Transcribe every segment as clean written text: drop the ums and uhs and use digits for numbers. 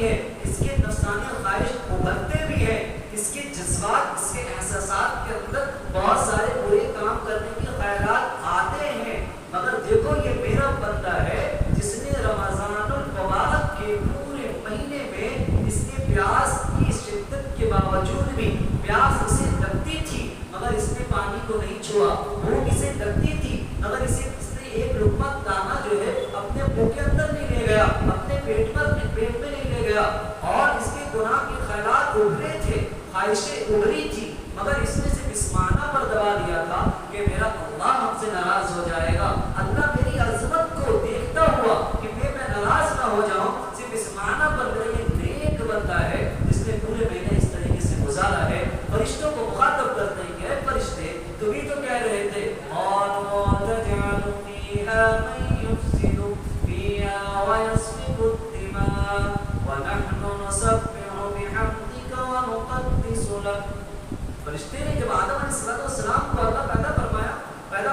ہے، اس کے نفسانی خواہش ابھرتے بھی ہیں، اس کے جذبات، اس کے احساسات کے اندر بہت سارے برے کام کرنے کے خیالات آتے ہیں، مگر دیکھو یہ میرا بندہ ہے جس نے رمضان المبارک کے پورے مہینے میں اس نے پیاس کی شدت کے باوجود بھی، پیاس اسے لگتی تھی مگر اس نے پانی کو نہیں چھوا، بھوک اسے لگتی تھی مگر اس نے ایک لقمہ دانہ جو ہے اپنے منہ کے اندر نہیں لے گیا، اپنے پیٹ میں نہیں لے گیا، اور اس کے گناہ کے خیالات ابھرے تھے، خواہشیں ابھری تھی، مگر اس نے صرف اس معنی پر دبا دیا تھا کہ میرا اللہ ہم سے ناراض ہو جائے گا، اللہ میری عظمت کو دیکھتا ہوا کہ میں ناراض نہ ہو جاؤں، صرف اس معنی پر میرا یہ نیک بندہ ہے جس نے پورے مہینے اس طریقے سے گزارا ہے۔ فرشتوں کو مخاطب کرتے ہیں کہ اے فرشتے، تم ہی تو کہہ رہے تھے فرشتے نے جب آدم علیہ السلام کو اللہ پیدا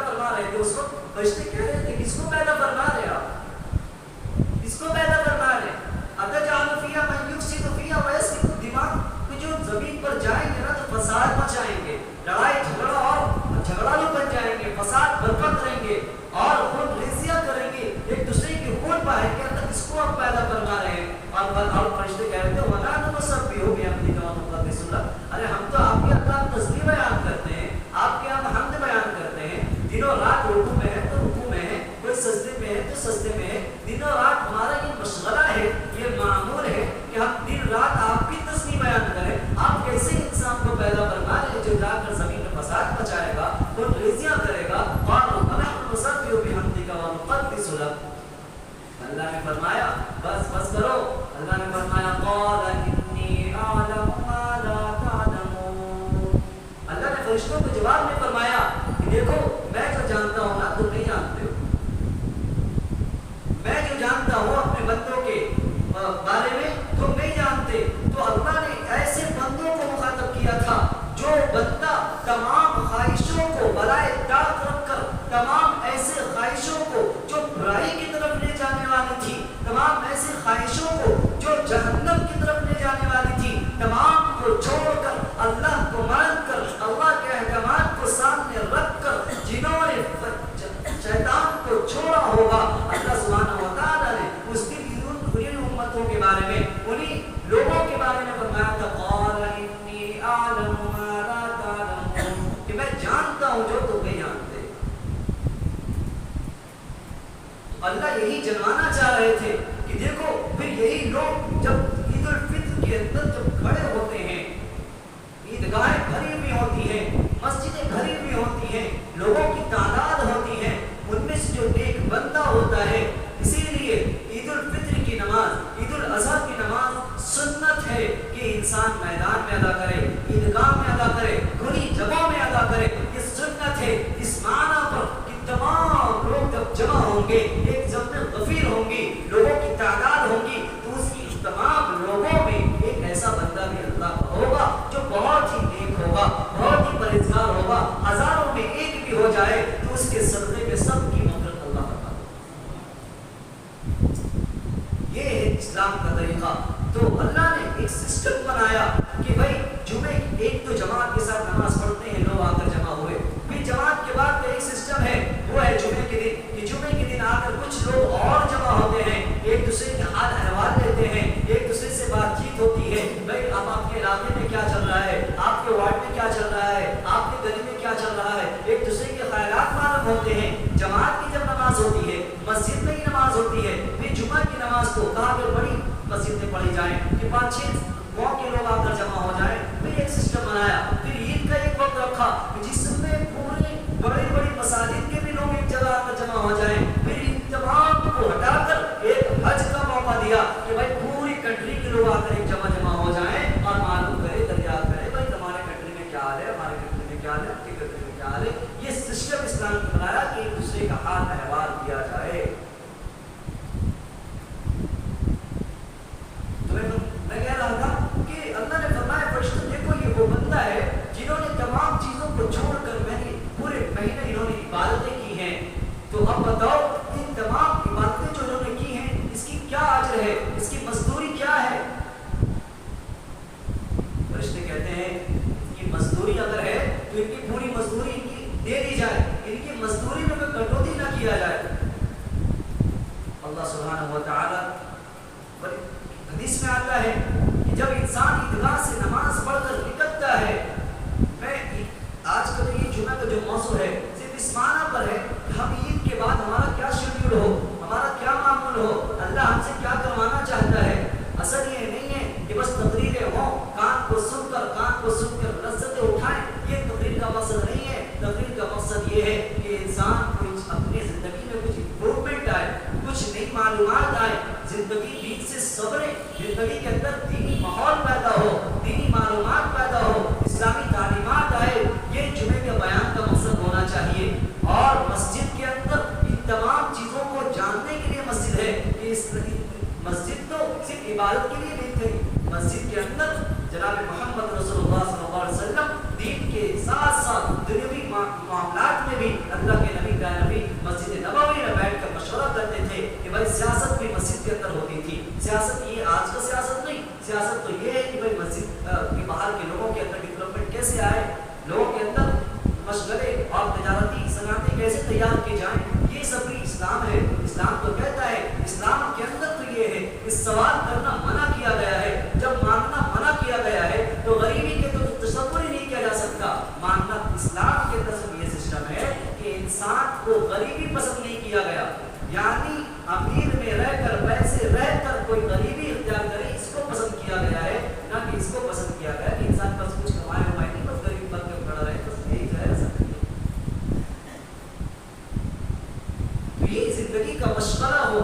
فرما رہے تھے، اس وقت فرشتے کہہ رہے تھے کس کو پیدا فرما رہے آپ، کس کو پیدا فرما رہے اتجعل فیہا من یفسد فیہا ویسفک الدماء، کہ جو زمین پر جائیں گے نا تو فساد مچائیں گے، لڑائی جھگڑا بن جائیں گے، فساد برپا کریں گے اور خون ریزیاں کریں گے، ایک دوسرے کی خون بہائیں گے، اللہ کس کو آپ پیدا فرما رہے ہیں؟ اور فرشتے کہہ رہے تھے وَنَحْنُ نُسَبِّحُ بِحَمْدِكَ وَنُقَدِّسُ لَكَ، ارے ہم تو آپ کے اللہ تسبیح بیان کرتے ہیں، آپ کے ہم حمد بیان کرتے ہیں، دنوں رات رکوع میں ہے تو رکوع میں ہے، کوئی سجدے میں ہے تو سجدے میں ہے، دنوں رات ہمارا یہ مشغلہ ہے، یہ معمول ہے کہ ہم دن رات آپ کی تسبیح بیان کریں۔ آپ کیسے انسان کو پیدا فرما رہے ہیں جو جا کر زمین میں فساد مچائے گا، خون ریزیاں کرے گا، اور وَنَحْنُ نُسَبِّحُ بِحَمْدِكَ وَنُقَدِّسُ لَكَ، اللہ نے فرمایا بس کرو، اللہ نے فرمایا قَالَ إِنِّي أَعْلَمُ مَا لَا تَعْلَمُونَ، اللہ نے فرشتوں کو جواب میں فرمایا کہ دیکھو میں جو جانتا ہوں نا تم نہیں جانتے ہو، میں جو جانتا ہوں اپنے بندوں کے بارے میں تم نہیں جانتے۔ تو اللہ نے ایسے بندوں کو مخاطب کیا تھا جو بندہ تمام خواہشوں کو برائے طاق رکھ کر، تمام ایسے خواہشوں کو جو برائی کی طرف لے جانے والی تھی، تمام ایسے خواہشوں کو جو جہنم کی طرف لے جانے والی تھی، تمام کو چھوڑ کر اللہ کو مان کر، اللہ کے احکامات کو سامنے رکھ کر جنہوں نے شیطان کو چھوڑا ہوگا، اللہ سبحانہ و تعالیٰ نے اس دن ان امتوں کے بارے میں، انہی لوگوں کے بارے میں فرمایا تھا قَالَ إِنِّي أَعْلَمُ مَا لَا تَعْلَمُونَ، کہ میں جانتا ہوں جو تم نہیں جانتے۔ اللہ یہی جنوانا چاہ رہے تھے کہ دیکھو پھر یہی لوگ جب عید الفطر کے اندر جب کھڑے ہوتے ہیں، عیدگاہیں بھری ہوئی ہوتی ہیں، مسجدیں بھری ہوئی ہوتی ہیں، لوگوں کی تعداد ہوتی ہے، ان میں سے جو ایک بندہ ہوتا ہے، اسی لیے عید الفطر کی نماز، عید الاضحیٰ کی نماز سنت ہے کہ انسان میدان میں ادا کرے، عیدگاہ میں ادا کرے، کھلی جگہوں میں ادا کرے، یہ سنت ہے اس معنی پر کہ تمام لوگ جب جمع ہوں گے، ایک ضمن غفیر ہوں گی، لوگوں کی تعداد ہوگی، تو اس کی تمام لوگوں میں ایک ایسا بندہ بھی اللہ کا ہوگا جو بہت ہی نیک ہوگا، بہت ہی پرہیزگار ہوگا، ہزاروں میں ایک بھی ہو جائے تو اس کے صدقے میں سب کی مغفرت اللہ کرتا ہے۔ یہ ہے اسلام کا طریقہ۔ تو اللہ نے ایک سسٹم بنایا کہ بھائی جمعے ایک تو جماعت کے ساتھ نماز پڑھتے ہیں، لوگ آ کر جمع ہوئے، پھر جماعت کے بعد ایک سسٹم ہے، وہ ہے جمعے کے دن، کہ جمعے کے دن آ کر کچھ لوگ اور جمع ہوتے ہیں، ایک دوسرے کے حال احوال لیتے ہیں، ایک دوسرے سے بات چیت ہوتی ہے، بھائی اب آپ کے علاقے میں کیا چل رہا ہے، آپ کے وارڈ میں کیا چل رہا ہے، آپ کے گلی میں کیا چل رہا ہے، ایک دوسرے کے خیالات معلوم ہوتے ہیں۔ جماعت کی جب نماز ہوتی ہے، مسجد میں ہی نماز ہوتی ہے، پھر جمعہ کی نماز کو کہاں پہ بڑی مسجد میں پڑھی جائیں کہ 5-6 گاؤں کے لوگ آ کر جمع ہو جائیں، پھر ایک سسٹم بنایا، پھر عید کا ایک وقت رکھا جس میں پوری بڑی بڑی مساجد کے بھی لوگ ایک جگہ آ کر جمع ہو جائیں، پھر ان تمام کو ہٹا کر ایک حج کا موقع دیا کہ بھائی پوری کنٹری کے لوگ آ کر ایک جمع ہو جائیں اور معلوم کرے، دریافت کرے بھائی تمہارے کنٹری میں کیا حال ہے، ہمارے کنٹری میں کیا حال ہے، آپ کی کنٹری میں کیا حال ہے۔ یہ سسٹم اسلام نے بنایا کہ ایک دوسرے کا حال احوال دیا جائے۔ میں کہہ رہا تھا کہ اللہ نے فرمایا فرشتوں دیکھو یہ وہ بندہ ہے جنہوں نے تمام چیزوں کو چھوڑ کر میں نے پورے مہینے انہوں نے عبادتیں کی ہیں، تو اب بتاؤ ان تمام عبادتیں جو انہوں نے کی ہیں اس کی کیا اجر ہے، اس کی مزدوری کیا ہے؟ صبریں زندگی کے اندر دینی ماحول پیدا ہو، دینی معلومات پیدا ہو، اسلامی تعلیمات آئے، یہ جمعے کے بیان کا مقصد ہونا چاہیے۔ اور مسجد کے اندر ان تمام چیزوں کو جاننے کے لیے مسجد ہے کہ اس مسجد تو صرف عبادت کے لیے نہیں تھی، مسجد کے اندر جناب محمد رسول اللہ صلی اللہ علیہ وسلم دین کے ساتھ ساتھ دنیاوی معاملات میں بھی اللہ کے نبی کا نبی مسجد نبوی میں بیٹھ کر مشورہ کرتے تھے کہ بھائی سیاست بھی مسجد کے اندر ہوتی تھی۔ سیاست یہ آج کا سیاست نہیں، سیاست تو یہ ہے کہ بھائی مسجد کے باہر کے لوگوں کے اندر ڈیولپمنٹ کیسے آئے، لوگوں کے اندر مشغلے اور تجارتی صنعتیں کیسے تیار کی جائیں، یہ سب بھی اسلام ہے۔ اسلام تو کہتا ہے، اسلام کے اندر تو یہ ہے کہ سوال کرنا منع کیا گیا ہے، جب مانگنا منع کیا گیا ہے تو غریبی کے تو تصور ہی نہیں کیا جا سکتا۔ مانگنا اسلام کے اندر سب یہ سسٹم ہے کہ انسان کو غریبی پسند نہیں کیا گیا، یعنی امیر میں رہ کر پیسے رہ کر کوئی غریبی اختیار کرے، اس کو پسند کیا گیا ہے، نہ کہ اس کو پسند کیا گیا کہ انسان بس کچھ کمائے ہوئے نہیں، بس غریب بن کے کھڑا رہے، بس یہی ہے۔ یہ زندگی کا مشغلہ ہو،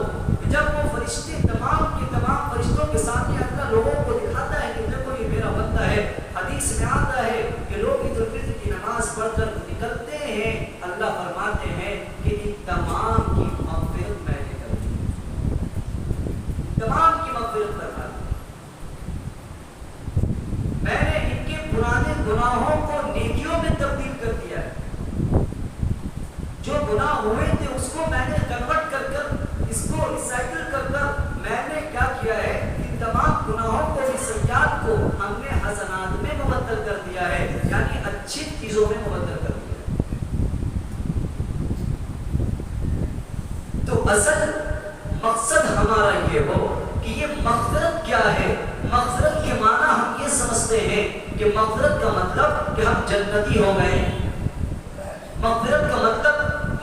جب وہ فرشتے تمام کے تمام فرشتوں کے سامنے اللہ لوگوں کو دکھاتا ہے کہ دیکھو یہ میرا بندہ ہے۔ حدیث میں آتا ہے کہ لوگ عید الفطر کی نماز پڑھ کر نکلتے ہیں، اللہ فرماتے ہیں کہ ان تمام کی مغفرت میں نے کر دی، تمام کی مغفرت کروا دی، میں نے ان کے پرانے گناہوں کو نیکیوں میں تبدیل کر دیا ہے، جو گناہ ہوئے تھے اس کو میں نے کنورٹ کر کر، اس کو ریسائکل کر کر میں نے کیا کیا ہے، ان تمام گناہوں کو، سیئات کو ہم نے حسنات میں مبدل کر دیا ہے، یعنی اچھی چیزوں میں مبدل کر دیا ہے۔ تو اصل مقصد ہمارا یہ ہو کہ یہ مغفرت کیا ہے۔ مغفرت کے معنی ہم یہ سمجھتے ہیں کہ مغفرت کا مطلب کہ ہم جنتی ہو گئے، مغفرت کا مطلب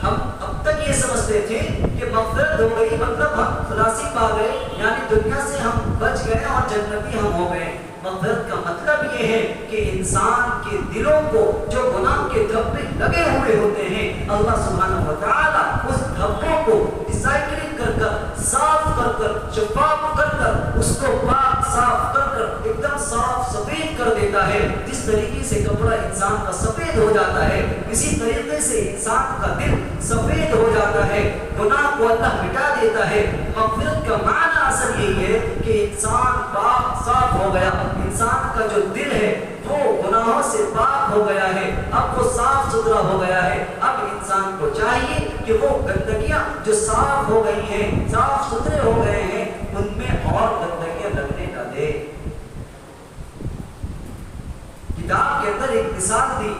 ہم اب تک یہ سمجھتے تھے کہ مغفرت ہو گئی مطلب ہم خلاصی پا گئے، یعنی دنیا سے ہم بچ گئے اور جنتی ہم ہو گئے۔ مغفرت کا مطلب یہ ہے کہ انسان کے دلوں کو جو گناہ کے دھبے لگے ہوئے ہوتے ہیں، اللہ سبحانہ وتعالی اس دھبوں کو ریسائکلنگ کر کر، صاف کر کر، شفاف کر کر، اس کو پاک صاف کر کر ایک دم صاف سفید کر دیتا ہے۔ جس طریقے سے کپڑا انسان کا سفید ہو جاتا ہے، اسی طریقے سے انسان کا دل سفید ہو جاتا ہے، گناہ کو اللہ مٹا دیتا ہے۔ مغفرت کا معنی اصل یہی ہے کہ انسان پاک صاف ہو گیا، انسان کا جو دل ہے وہ گناہوں سے پاک ہو گیا ہے، اب وہ صاف ستھرا ہو گیا ہے۔ اب انسان کو چاہیے کہ وہ گندگیاں جو صاف ہو گئی ہیں، صاف ستھرے ہو گئے ہیں، ان میں اور گندگیاں لگنے نہ دے۔ کتاب کے اندر ایک مثال دی،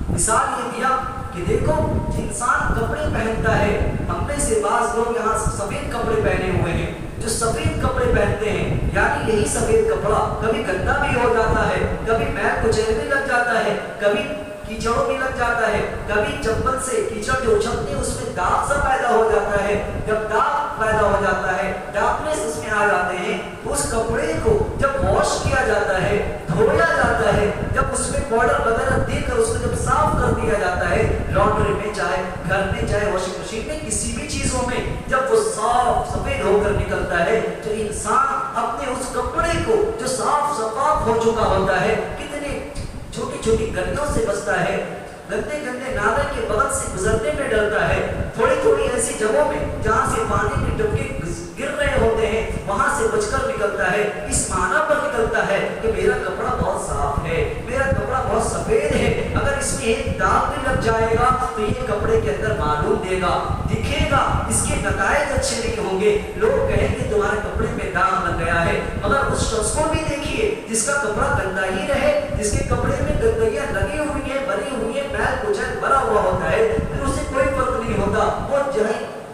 مثال یہ دیا کہ دیکھو انسان کپڑے پہنتا ہے، ہم میں سے بعض لوگ یہاں سفید کپڑے پہنے ہوئے ہیں، جو سفید کپڑے پہنتے ہیں، یعنی یہی سفید کپڑا کبھی گندا بھی ہو جاتا ہے، کبھی میل کچیل بھی لگ جاتا ہے، کبھی کیچڑ بھی لگ جاتا ہے، کبھی چپل سے کیچڑ جو اچھلتے ہیں اس میں داغ سا پیدا ہو جاتا ہے۔ جب داغ پیدا ہو جاتا ہے، ڈارکنیس اس میں آ جاتے ہیں، اس کپڑے کو جب واش کیا جاتا ہے، دھویا جاتا ہے، جب اس میں پاؤڈر وغیرہ دے کر اس کو جب صاف کر دیا جاتا ہے، لانڈری میں چاہے گھر میں چاہے واشنگ مشین میں، کسی بھی چیزوں میں جب وہ صاف سفید ہو کر نکلتا ہے تو انسان اپنے اس کپڑے کو جو صاف شفاف ہو چکا ہوتا ہے، کتنے چھوٹی چھوٹی گلیوں سے بچتا ہے، گندے گندے نالے کے بغل سے گزرنے میں ڈرتا ہے، تھوڑی تھوڑی ایسی جگہوں میں جہاں سے پانی کے ڈبکے گر رہے ہوتے ہیں وہاں سے بچ کر نکلتا ہے، اس معنی پر نکلتا ہے کہ میرا کپڑا بہت صاف ہے، میرا کپڑا بہت سفید ہے، اگر اس میں ایک داغ بھی لگ جائے گا تو یہ کپڑے کے اندر معلوم دے گا، دکھے گا، اس کے نتائج اچھے نہیں ہوں گے، لوگ کہیں گے تمہارے کپڑے میں داغ لگ گیا ہے۔ مگر اس شخص کو بھی دیکھیے جس کا کپڑا گندا ہی رہے، جس کے کپڑے میں گندگیاں لگی ہوئی ہیں، بھری ہوئی ہیں، میل کچیل بھرا ہوا ہوتا ہے، پھر اسے کوئی فرق نہیں ہوتا، وہ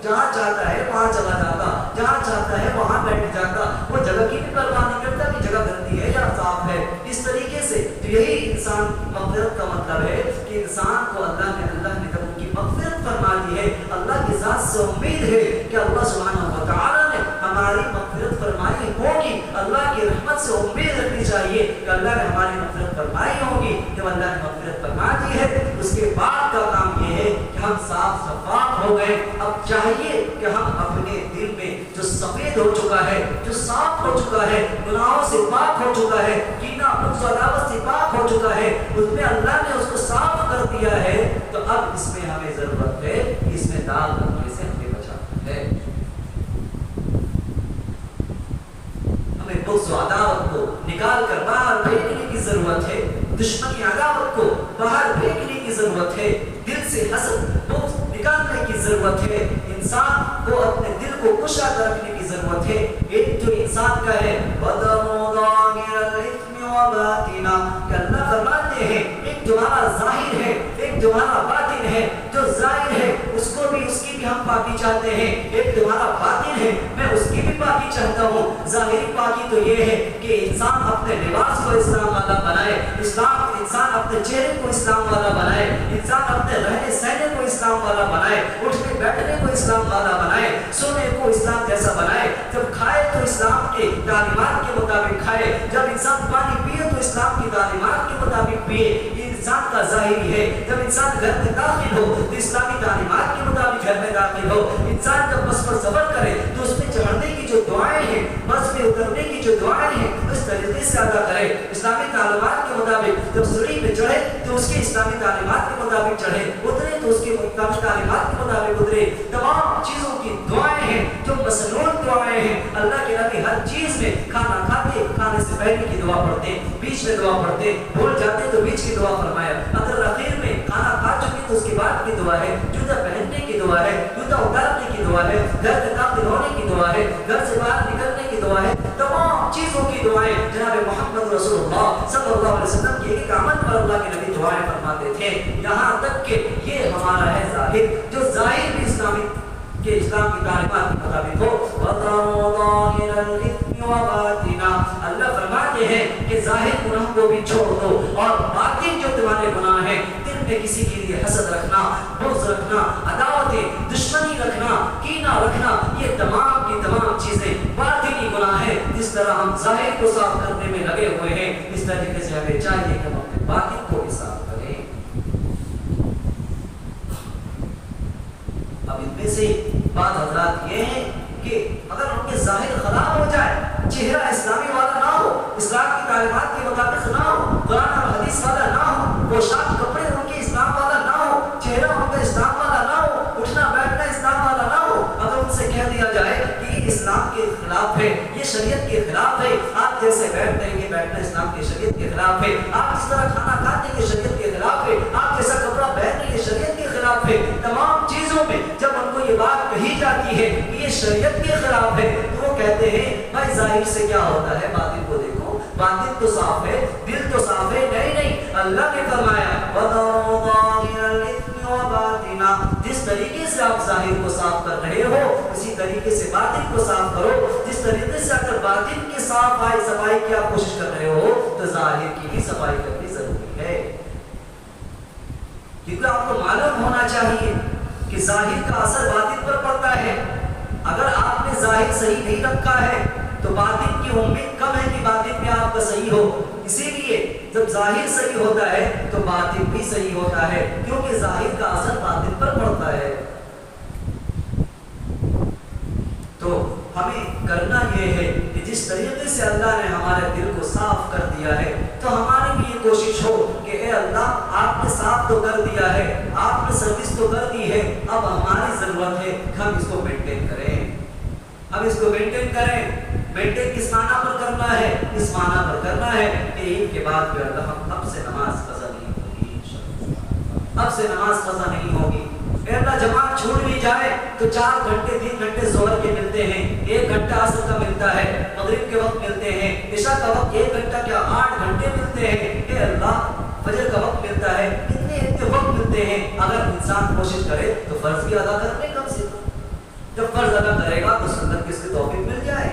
جہاں چاہتا ہے وہاں چلا جاتا، جہاں چاہتا ہے وہاں بیٹھ جاتا، وہ جگہ کی بھی پرواہ نہیں کرتا کہ جگہ گندی ہے یا صاف ہے۔ اس طریقے سے تو یہی انسان مغفرت کا مطلب ہے کہ انسان کو اللہ نے جب ان کی مغفرت فرما دی ہے، اللہ کی ذات سے امید ہے کہ اللہ سبحانہ و تعالیٰ نے ہماری مغفرت فرمائی ہوگی، اللہ کی رحمت سے امید رکھنی چاہیے کہ اللہ نے ہماری مغفرت فرمائی ہوگی۔ جب اللہ نے مغفرت فرما دی ہے اس کے بعد کا کام یہ ہے کہ ہم صاف شفاف ہو گئے، اب چاہیے کہ ہم اپنے دل میں جو سفید ہو چکا ہے، جو صاف ہو چکا ہے، گناہوں سے پاک ہو چکا ہے، کینہ بغض و عداوت سے پاک ہو چکا ہے، اس میں اللہ نے اس کو صاف کر دیا ہے، تو اب اس میں ہمیں ضرورت ہے اس میں داغ لگنے سے ہمیں بچانا ہے۔ ہمیں بغض و عداوت کو نکال کر باہر پھینکنے کی ضرورت ہے، دشمنی عداوت کو باہر پھینکنے کی ضرورت ہے، دل سے حسد بغض نکالنے کی ضرورت ہے، انسان کو اپنے دل کو کشادہ رکھنے کی ضرورت ہے۔ ایک جو انسان کا ہے وَذَرُوا ظَاهِرَ الْإِثْمِ وَبَاطِنَهُ، کہ اللہ فرماتے ہیں ایک تمہارا ظاہر ہے، ایک تمہارا باطن ہے، جو ظاہر ہے اس کو بھی اس کی بھی ہم پاکی چاہتے ہیں، ایک تمہارا باطن ہے میں اس کی بھی پاکی چاہتا ہوں۔ ظاہری پاکی تو یہ ہے کہ انسان اپنے لباس کو اسلام والا بنائے، انسان اپنے چہرے کو اسلام والا بنائے، انسان اپنے رہنے سہنے کو اسلام والا بنائے، اٹھنے بیٹھنے کو اسلام والا بنائے، سونے کو اسلام جیسا بنائے، جب کھائے تو اسلام کے تعلیمات کے مطابق کھائے، جب انسان پانی پیے تو اسلام کی تعلیمات کے مطابق پیے۔ یہ انسان کا ظاہری ہے۔ جب انسان گھر میں داخل ہو تو اسلامی تعلیمات کے مطابق گھر میں داخل ہو۔ انسان جب بس پر سفر کرے تو اس میں چڑھنے کی جو دعائیں ہیں، بس میں اترنے کی جو دعائیں ہیں، اس طریقے سے ادا کرے اسلامی تعلیمات کے مطابق۔ جب سیڑھی پہ چڑھے تو اس کی اسلامی تعلیمات کے مطابق چڑھے، اترے تو اس کی اسلامی تعلیمات کے مطابق اترے۔ تمام چیزوں کی دعائیں ہیں جو مسنون دعائیں ہیں۔ اللہ کے نبی ہر چیز میں کھانا کھاتے، کھانے سے پہلے کی دعا پڑھتے، بیچ میں دعا پڑھتے، بھول جاتے تو بیچ کی دعا فرمایا، اگر اخیر میں کھانا کھا چکے تو اس کے بعد کی دعا ہے، جوتا پہننے کی دعا ہے، جوتا اتارنے کی دعا ہے، گھر میں داخل ہونے کی دعا ہے، گھر سے باہر نکلنے کی دعا ہے، تمام چیزوں کی دعائیں جناب محمد رسول اللہ صلی اللہ علیہ وسلم کی ایک آمد پر اللہ کے نبی دعائیں فرماتے تھے، یہاں تک کہ یہ ہمارا ہے ظاہر، جو ظاہر بھی اسلامی کہ اسلام کی تعلیمات کے مطابق ہو۔ وَذَرُوا ظَاهِرَ الْإِثْمِ وَبَاطِنَهُ، اللہ فرماتے ہیں کہ ظاہر گناہ کو بھی چھوڑ دو اور باطن جو تمہارے گناہ ہیں، دل میں کسی کے لیے حسد رکھنا، بغض رکھنا، عداوت دشمنی رکھنا، کینہ رکھنا، یہ تمام کی تمام چیزیں باطنی گناہ ہیں۔ جس طرح ہم ظاہر کو صاف کرنے میں لگے ہوئے ہیں، اس طریقے سے ہمیں چاہیے کہ ہم اپنے باطن کو بھی صاف کریں۔ اب ان میں سے بات حضرات یہ ہے کہ اگر ان کے ظاہر خراب ہو جائے، چہرہ اسلامی والا نہ ہو، اسلام کی تعلیمات کے مطابق نہ ہو، قرآن اور حدیث والا نہ ہو، پوشاک کپڑے ان کے اسلام والا نہ ہو، چہرہ ان کا اسلام والا نہ ہو، اٹھنا بیٹھنا اسلام والا نہ ہو، اگر ان سے کہہ دیا جائے کہ یہ اسلام کے خلاف ہے، یہ شریعت کے خلاف ہے، آپ جیسے بیٹھتے ہیں یہ بیٹھنا اسلام کی شریعت کے خلاف ہے، آپ جس طرح کھانا کھاتے ہیں یہ شریعت کے خلاف ہے، آپ جیسا کپڑا پہنتے یہ شریعت کے خلاف ہے، تمام چیزوں میں جب ان کو یہ بات کہی جاتی ہے کہ یہ شریعت کے خلاف ہے تو وہ کہتے ہیں بھائی ظاہر سے کیا ہوتا ہے، باطن کو دیکھو، باطن تو صاف ہے، دل تو صاف ہے۔ نہیں، اللہ نے فرمایا وَذَرُوا ظَاهِرَ الْإِثْمِ وَبَاطِنَهُ، جس طریقے سے آپ ظاہر کو صاف کر رہے ہو اسی طریقے سے باطن کو صاف کرو۔ جس طریقے سے اگر باطن کے صفائی کی آپ کوشش کر رہے ہو تو ظاہر کی بھی صفائی کرنی ضروری ہے، کیونکہ آپ کو معلوم ہونا چاہیے کہ ظاہر کا اثر باطن پر پڑتا ہے۔ اگر آپ نے ظاہر صحیح نہیں رکھا ہے تو باطن کی امید کم ہے کہ باطن میں آپ کا صحیح ہو۔ اسی لیے جب ظاہر صحیح ہوتا ہے تو باطن بھی صحیح ہوتا ہے، کیونکہ ظاہر کا اثر باطن پر پڑتا ہے۔ تو ہمیں کرنا یہ ہے کہ جس طریقے سے اللہ نے ہمارے دل کو صاف کر دیا ہے تو ہماری بھی یہ کوشش ہو کہ اے اللہ آپ نے صاف تو کر دیا ہے، آپ نے سروس تو کر دی ہے، اب ہماری ضرورت ہے کہ ہم اس کو مینٹین کریں، ہم اس کو مینٹین کریں۔ مینٹین کس معنی پر کرنا ہے؟ اس معنی پر کرنا ہے کہ عید کے بعد بھی اللہ ہم اب سے نماز قضا نہیں ہوگی، اب سے نماز قضا نہیں ہوگی۔ اے اللہ جماعت چھوٹ بھی جائے تو 4 گھنٹے 3 گھنٹے ظہر کے ملتے ہیں، 1 گھنٹہ عصر کا ملتا ہے، مغرب کے وقت ملتے ہیں، عشاء کا وقت 1 گھنٹہ کیا 8 گھنٹے ملتے ہیں۔ اے اللہ فجر کا وقت ملتا ہے، اتنے وقت ملتے ہیں، اگر انسان کوشش کرے تو فرض بھی ادا کر لے کم سے کم۔ جب فرض ادا کرے گا تو سنت کی اس کی توفیق مل جائے۔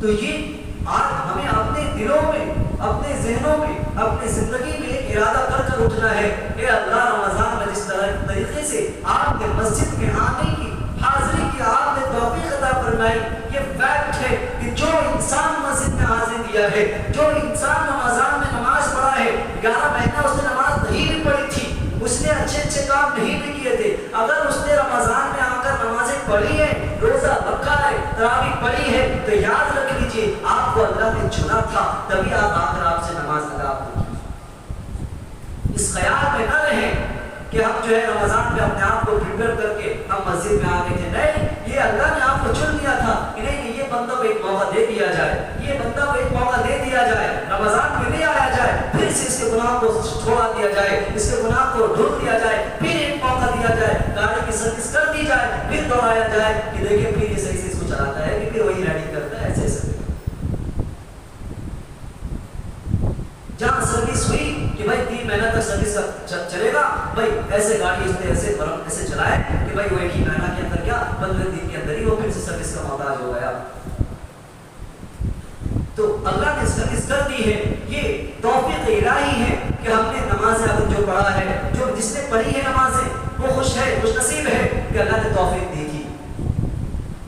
تو یہ آج ہمیں اپنے دلوں میں، اپنے ذہنوں میں، اپنی زندگی میں ایک ارادہ کر اٹھنا ہے۔ اے اللہ رمضان میں جس طریقے سے آپ نے مسجد میں آنے کی، حاضری کی آپ نے توفیق عطا فرمائی، یہ فیکٹ ہے کہ جو انسان مسجد میں حاضری دیا ہے، جو انسان رمضان میں نماز پڑھا ہے، 11 مہینہ اس نے نماز نہیں بھی پڑھی تھی، اس نے اچھے کام نہیں بھی کیے تھے، اگر اس نے رمضان میں آ کر نمازیں پڑھی ہیں، روزے تراویح پڑھی ہے تو یاد رکھ لیجئے آپ کو اللہ نے چنا تھا، تبھی آپ آ کر آپ سے نماز ادا کی۔ اس خیال میں نہ رہیں کہ ہم جو ہے رمضان میں اپنے آپ کو پریپیئر کر کے ہم مسجد میں آ گئے تھے، نہیں، یہ اللہ نے آپ کو چن لیا تھا کہ نہیں یہ بندہ کو ایک موقع دے دیا جائے، یہ بندہ کو ایک موقع دے دیا جائے، رمضان میں لے آیا جائے، پھر سے اس کے گناہ کو چھوڑا دیا جائے، اس کے گناہ کو ڈھونڈ دیا جائے، پھر ایک موقع دیا جائے، گاڑی کی سروس کر دی جائے، پھر دوڑایا جائے کہ دیکھیں پھر یہ صحیح سے اس کو چلاتا ہے کہ پھر وہی رائڈنگ کرتا ہے، ایسے ایسے جہاں سروس ہوئی کہ بھائی 3 مہینہ تک سروس چلے گا، بھائی ایسے گاڑی ایسے چلائے کہ بھائی وہ ایک ہی مہینہ کے اندر کیا 15 دن کے اندر ہی وہ پھر سے سروس کا محتاج ہو گیا۔ تو اللہ نے سروس کر دی ہے، یہ توفیق الہی ہے کہ ہم نے نمازیں اب جو پڑھا ہے، جو جس نے پڑھی ہے نمازیں وہ خوش ہے، خوش نصیب ہے کہ اللہ نے توفیق دی تھی۔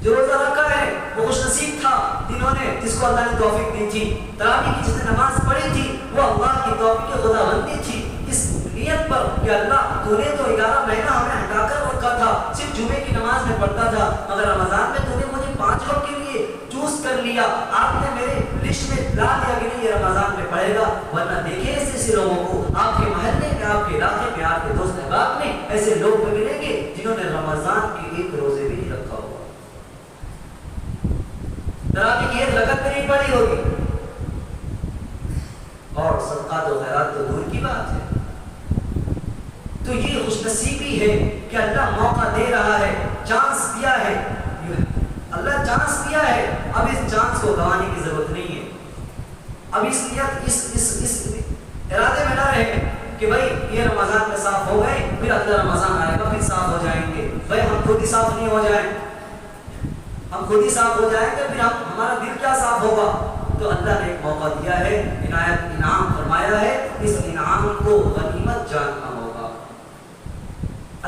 جو روزہ رکھا ہے وہ خوش نصیب تھا جنہوں نے، جس کو اللہ نے توفیق دی تھی۔ تراویح کی جس نے نماز پڑھی تھی وہ اللہ کی توفیق خداوندی تھی، اس نیت پر کہ اللہ تو نے تو 11 مہینہ ہمیں ہٹا کر رکھا تھا، صرف جمعے کی نماز میں پڑھتا تھا، مگر رمضان میں تو نے مجھے 5 وقت کے لیے چوز کر لیا، آپ نے میرے لسٹ میں لا دیا کہ نہیں یہ رمضان میں پڑھے گا۔ ورنہ دیکھیں ایسے لوگوں کو آپ کے محلے میں، آپ کے علاقے میں، آپ کے دوست احباب میں ایسے لوگ ملیں گے جنہوں نے رمضان کے ایک روزے بھی نہیں رکھا ہوگا، تراویح کی ایک رکعت بھی نہیں پڑھی ہوگی، اور صدقات و خیرات تو دور کی بات ہے۔ تو یہ خوش نصیبی ہے کہ اللہ موقع دے رہا ہے، چانس دیا ہے، اللہ چانس دیا ہے، اب اس چانس کو گنوانے کی ضرورت نہیں ہے۔ اب اس نیت اس ارادے میں نہ رہے کہ بھائی یہ رمضان میں صاف ہو گئے، پھر اگلا رمضان آئے گا پھر صاف ہو جائیں گے، بھائی ہم خود ہی صاف نہیں ہو جائیں، ہم خود ہی صاف ہو جائیں گے پھر ہمارا دل کیا صاف ہوگا؟ تو اللہ نے ایک موقع دیا ہے، انعام فرمایا ہے، اس انعام کو غنیمت جاننا ہوگا۔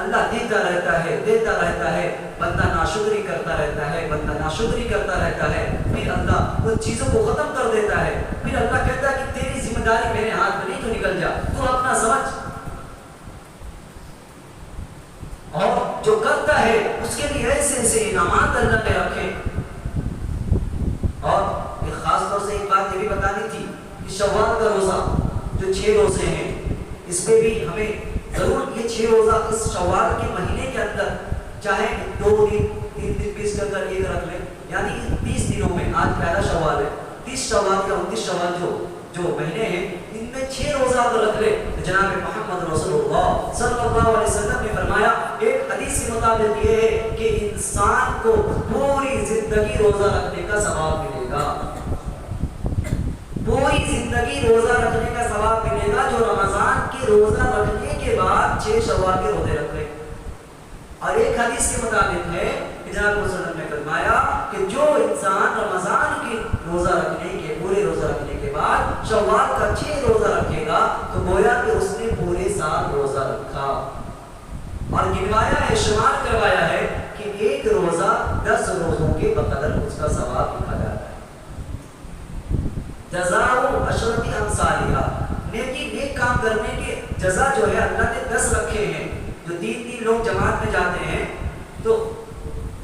اللہ دیتا رہتا ہے، بندہ ناشکری کرتا رہتا ہے، پھر اللہ ان چیزوں کو ختم کر دیتا ہے، پھر اللہ کہتا ہے کہ تیری ذمہ داری میرے ہاتھ میں نہیں، تو نکل جا، تو اپنا سمجھ، اور جو کرتا ہے اس کے لیے ایسے انعامات اللہ نے رکھے۔ اور ایک خاص طور سے ایک بات یہ بھی بتانی تھی کہ شوال کا روزہ جو 6 روزے ہیں، اس میں بھی ہمیں ضرور یہ 6 روزہ اس شوال کے مہینے کے اندر، چاہے 2 دن 3 دن 20 کر ایک رکھ لیں، یعنی 30 دنوں میں، آج پہلا شوال ہے، 30 شوال یا 29 شوال جو مہینے ہیں ان میں 6 روزہ اگر رکھ لے تو جناب محمد رسول اللہ صلی اللہ علیہ وسلم نے فرمایا، ایک حدیث کے مطابق یہ ہے کہ انسان کو پوری زندگی روزہ رکھنے کا ثواب ملے گا، پوری زندگی روزہ رکھنے کا ثواب ملے گا جو رمضان کے روزہ رکھنے کے بعد 6 شوال کے روزے رکھ لے۔ اور ایک حدیث کے مطابق ہے کہ جناب رسول اللہ نے فرمایا کہ جو انسان رمضان کی روزہ رکھنے کے پورے روزہ رکھنے کے بعد شوال کا 6 روزہ رکھے گا تو گویا کہ اس نے پورے سال روزہ رکھا، اور گنوایا ہے، شمار کروایا ہے کہ ایک روزہ 10 روزوں کے بقدر اس کا ثواب لکھا جاتا ہے۔ جزاء عشرۃ امثالھا، نیک کام کرنے کے جزا جو ہے اللہ نے 10 رکھے ہیں۔ جو 3 لوگ جماعت میں جاتے ہیں تو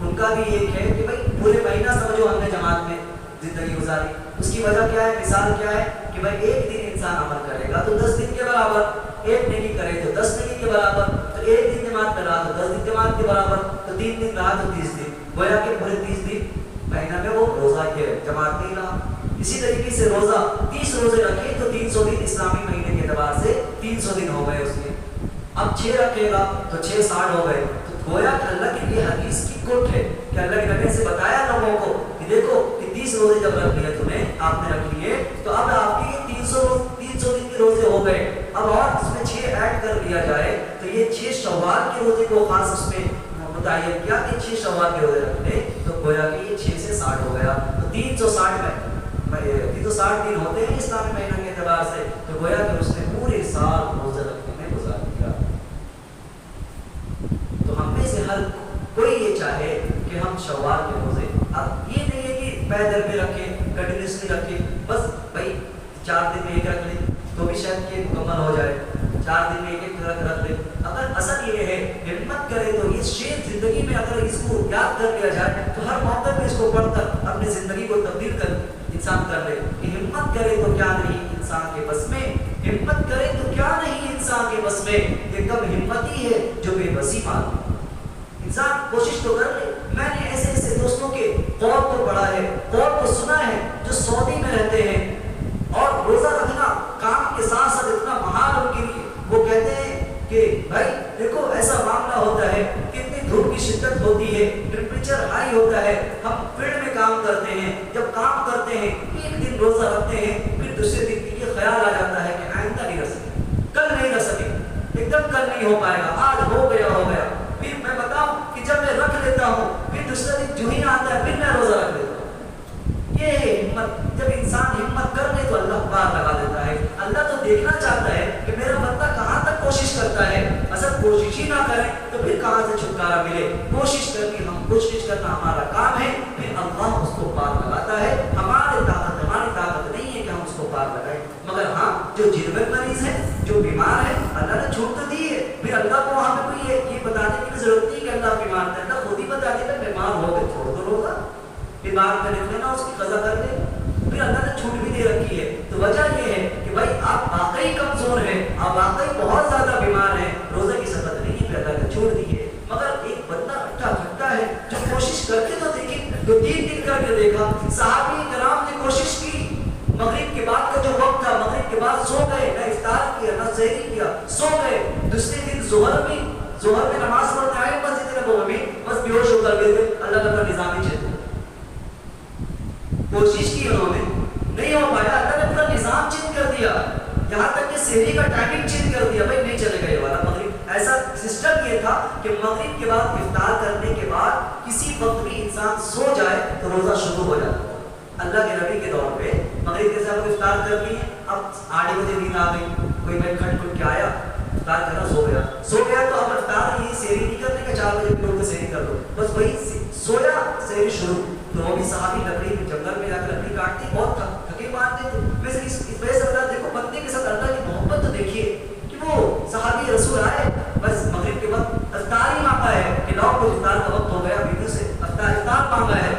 ان کا بھی ایک ہے کہ بھائی پورے مہینہ سمجھو ہم نے جماعت میں زندگی گزاری، اس کی وجہ کیا ہے، مثال کیا ہے کہ بھائی ایک دن انسان عمل کرے گا تو 10 دن کے برابر، ایک نیکی کرے تو 10 نیکی کے برابر، تو ایک دن جماعت میں رہا تو 10 دن جماعت کے برابر، تو 3 دن رہا تو 30 دن، گویا کہ پورے 30 دن مہینہ میں وہ روزہ یہ جماعت نہیں رہا۔ اسی طریقے سے روزہ 30 روزے رکھے تو 300 دن اسلامی مہینے کے اعتبار سے 300 دن ہو گئے اس کے، اب 6 رکھے گا تو 6 60 ہو گئے۔ تو گویا کہ اللہ کے لیے حدیث کی کٹ ہے کہ اللہ کے نبی سے بتایا لوگوں کو کہ دیکھو کہ 30 روزے جب رکھ لیے تمہیں، آپ نے رکھ لیے تو اب آپ کے 300 دن کے روزے ہو گئے، اب اور اس میں 6 ایڈ کر دیا جائے تو یہ 6 شوال کے روزے کو خاص اس میں متعین کیا کہ 6 شوال کے روزے رکھ لے تو گویا کہ یہ 6 سے 60 ہو گیا، تو 360 دن ہوتے ہیں اسلامی مہینہ کے اعتبار سے، تو گویا کہ اس نے پورے سال روزے رکھنے میں گزار دیا۔ تو ہم میں سے ہر کوئی یہ چاہے کہ ہم شوال کے روزے، اب یہ نہیں ہے کہ پیدل بھی رکھے، کنٹینیوسلی رکھے، بس بھائی 4 دن میں ایک رکھ لے تو بھی شاید یہ مکمل ہو جائے، 4 دن میں ایک رکھ لے، اب مگر اصل یہ ہے ہمت کرے تو یہ شعر زندگی میں اگر اس کو یاد کر لیا جائے تو ہر موقع پہ اس کو پڑھ کر اپنی زندگی کو تبدیل کر انسان کر لے کہ ہمت کرے تو کیا نہیں انسان کے بس میں، ہمت کرے تو کیا نہیں انسان کے بس میں، یہ کم ہمتی ہے جو بے بسی مار انسان کوشش تو کر لے۔ میں نے ایسے ایسے دوستوں کے قول کو پڑھا ہے، قول کو سنا ہے جو سعودی میں رہتے ہیں اور روزہ رکھنا کام کے ساتھ ساتھ اتنا محال ان کے لیے، وہ کہتے ہیں کہ بھائی دیکھو ایسا معاملہ ہوتا ہے کہ اتنی دھوپ کی شدت ہوتی ہے، ٹیمپریچر ہائی ہوتا ہے، ہم فیلڈ میں کام کرتے ہیں، جب کام کرتے ہیں ایک دن روزہ رکھتے ہیں، پھر دوسرے دن یہ خیال آ جاتا ہے کہ آئندہ نہیں رکھ سکے، کل نہیں رکھ سکے، ایک دم کل نہیں ہو پائے گا، آج ہو گیا ہو گیا۔ پھر میں بتاؤں کہ جب میں رکھ لیتا ہوں پھر دوسرے دن جو ہی آتا ہے پھر میں روزہ رکھ لیتا ہوں۔ یہ ہے ہمت، جب انسان ہمت کر لے تو اللہ پار لگا دیتا ہے۔ اللہ تو دیکھنا چاہتا ہے کہ میرا بندہ کہاں تک کوشش کرتا ہے، اصل کوشش ہی نہ کریں تو پھر کہاں سے چھٹکارا ملے۔ کوشش کرنی، ہم کوشش کرنا ہمارا کام ہے، پھر اللہ اس کو پار لگاتا ہے۔ ہماری طاقت نہیں ہے کہ ہم اس کو پار لگائیں، مگر ہاں جو جنوبی مریض ہے، جو بیمار ہے، اللہ نے چھوٹ تو دی ہے، پھر اللہ کو وہاں پہ کوئی یہ بتانے کی ضرورت نہیں کہ اللہ بیمار ہے، اللہ خود ہی بتا دے کہ بیمار ہو گئے چھوڑ دو روزہ، بیمار کا نکلے نا اس کی قضا کر دے، پھر اللہ نے چھوٹ بھی دے رکھی ہے۔ تو وجہ یہ ہے کہ بھائی آپ واقعی کمزور ہیں، آپ واقعی بہت زیادہ بیمار ہیں، روزے کی سبت نہیں پہ اللہ نے چھوڑ دی ہے، مگر ایک بندہ اٹھا کھٹا ہے جو کوشش کر کے تو دیکھیں، جو 3 دن کر کے دیکھا۔ صحابی کرام نے کوشش کی، مغرب کے بعد کا جو وقت تھا، مغرب کے بعد سو گئے، نہ افطار کیا نہ سحری کیا، سو گئے۔ دوسرے دن ظہر میں نماز پڑھنے آئے مسجد نبوی میں، بس بیہوش ہو کر گئے، اللہ کا نظام ہی چینج۔ کوشش کی انہوں نے، نہیں ہو پایا، اللہ نے پورا نظام چینج کر دیا، یہاں تک کہ سحری کا ٹائمنگ چینج کر دیا، بھائی نہیں چلے گا یہ والا مغرب۔ ایسا سسٹم یہ تھا کہ مغرب کے بعد افطار کرنے کے بعد کسی وقت بھی انسان سو جائے تو روزہ شروع ہو جاتا ہے۔ اللہ کے نبی کے دور پہ مغرب کے ساتھ افطار کر لی، اب 8 بجے نیند آ گئی، کوئی میں کھٹ کے آیا، افطار کرنا سو گیا تو اب افطار یہ سحری نہیں کرنے کا 4 بجے بھی لوگ سحری کر دو، بس وہی سویا سحری شروع۔ تو وہ بھی صحابی لکڑی جنگل میں جا کر لکڑی کاٹتے، بہت تھکے مارتے تھے۔ ویسے اس وجہ سے بتا دیکھو بندے کے ساتھ اللہ کی محبت تو دیکھیے کہ وہ صحابی رسول آئے، بس مغرب کے وقت افطار ہی مانگا ہے کہ لوگ کو افطار کا وقت ہو گیا، بیوی سے افطار مانگا ہے،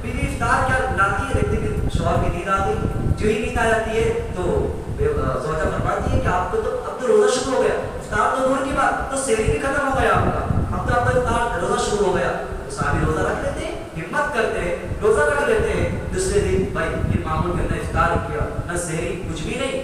بیوی افطار کیا لاتی ہے، دیکھتے کہ شوہر کی نیند آ گئی، جو ہی نیند آ جاتی ہے تو زوجہ فرماتی ہے کہ آپ کو تو اب تو روزہ شروع ہو گیا، افطار تو دور کی بات، تو سحری بھی ختم ہو گیا آپ کا، اب تو آپ کا افطار روزہ شروع ہو گیا۔ تو صحابی روزہ رکھ لیتے ہیں، ہمت کرتے ہیں، روزہ رکھ لیتے ہیں، دوسرے دن بھائی یہ معمول کے اندر افطار کیا، نہ سحری کچھ بھی نہیں،